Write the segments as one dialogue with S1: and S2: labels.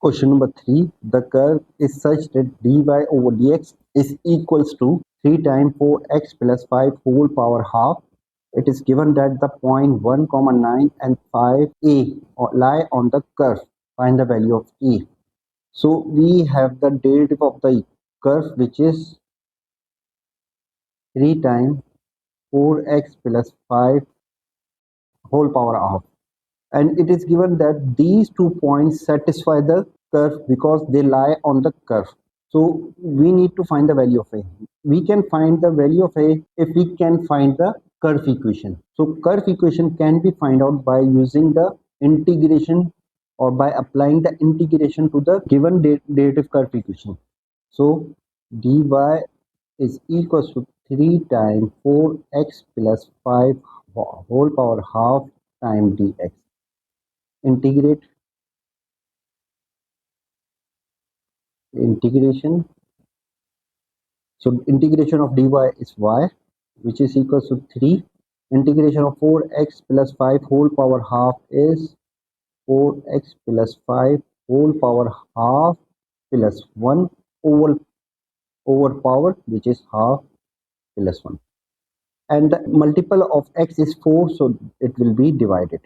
S1: Question number 3. The curve is such that dy over dx is equals to 3 times 4x plus 5 whole power half. It is given that the point 1, 9 and 5a lie on the curve. Find the value of a. So we have the derivative of the curve, which is 3 times 4x plus 5 whole power half. And it is given that these 2 points satisfy the curve because they lie on the curve. So we need to find the value of a. We can find the value of a if we can find the curve equation. So curve equation can be found out by using the integration or by applying the integration to the given derivative curve equation. So dy is equals to 3 times 4x plus 5 whole power half times dx. Integrate integration. So integration of dy is y, which is equals to 3. Integration of 4x plus 5 whole power half is 4x plus 5 whole power half plus 1 over power, which is half plus 1. And the multiple of x is 4, so it will be divided.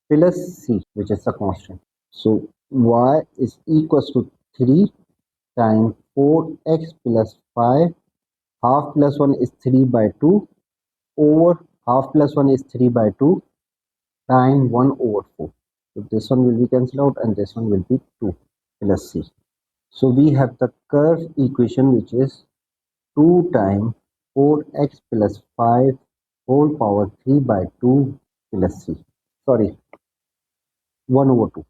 S1: Plus c, which is a constant. So y is equals to 3 times 4x plus 5, half plus 1 is 3 by 2, over half plus 1 is 3 by 2, times 1 over 4. So this one will be cancelled out and this one will be 2 plus c. So we have the curve equation, which is 2 times 4x plus 5 whole power 3 by 2 plus c. Sorry, 1 over 2.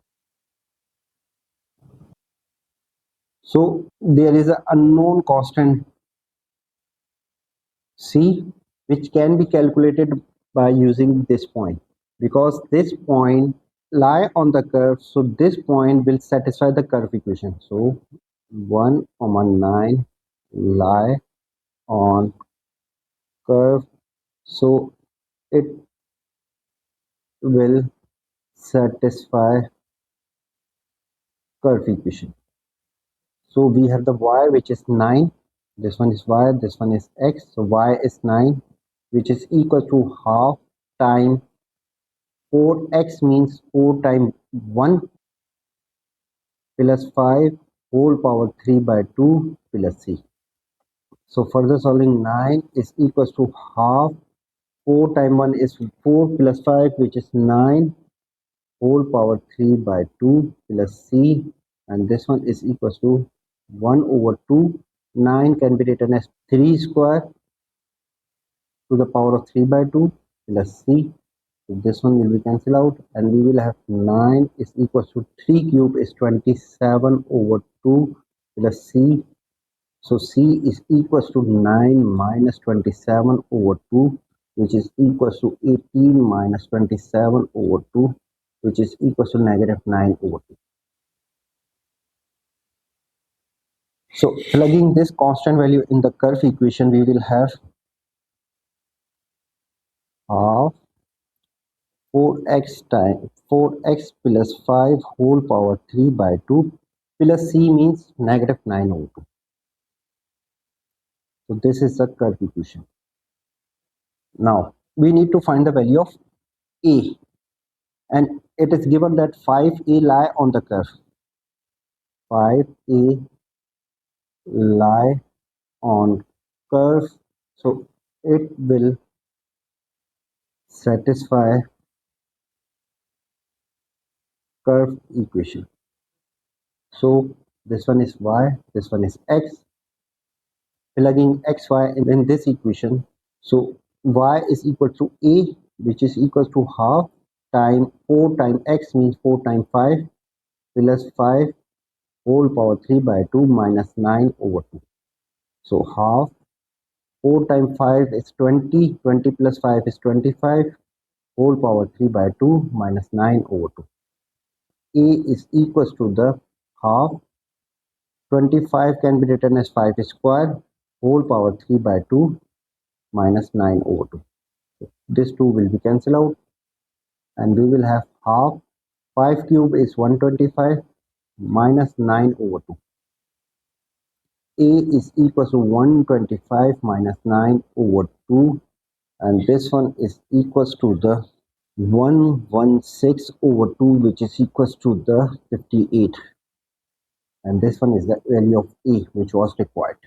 S1: So there is an unknown constant c, which can be calculated by using this point, because this point lie on the curve, so this point will satisfy the curve equation. So 1, 9 lie on curve, so it will satisfy curve equation. So we have the y, which is 9. This one is y, this one is x. So y is 9, which is equal to half time 4x means 4 times 1 plus 5 whole power 3 by 2 plus c. So further solving, 9 is equals to half 4 times 1 is 4 plus 5, which is 9 whole power 3 by 2 plus c, and this one is equals to 1 over 2. 9 can be written as 3 square to the power of 3 by 2 plus c. So this one will be cancelled out and we will have 9 is equals to 3 cube is 27 over 2 plus c. So c is equals to 9 minus 27 over 2, which is equals to 18 minus 27 over 2, which is equals to negative 9 over 2. So plugging this constant value in the curve equation, we will have half 4x times 4x plus 5 whole power 3 by 2 plus c means negative 9 over 2. So this is the curve equation. Now we need to find the value of a, and it is given that 5a lie on the curve. 5a lie on curve, so it will satisfy curve equation. So this one is y, this one is x. Plugging xy in this equation, so y is equal to a, which is equal to half time 4 times x means 4 times 5 plus 5 whole power 3 by 2 minus 9 over 2. So half 4 times 5 is 20, 20 plus 5 is 25 whole power 3 by 2 minus 9 over 2. A is equals to the half 25 can be written as 5 square whole power 3 by 2 minus 9 over 2. So this 2 will be cancelled out and we will have half 5 cube is 125 minus 9 over 2. A is equal to 125 minus 9 over 2, and this one is equals to the 116 over 2, which is equals to the 58, and this one is the value of A which was required.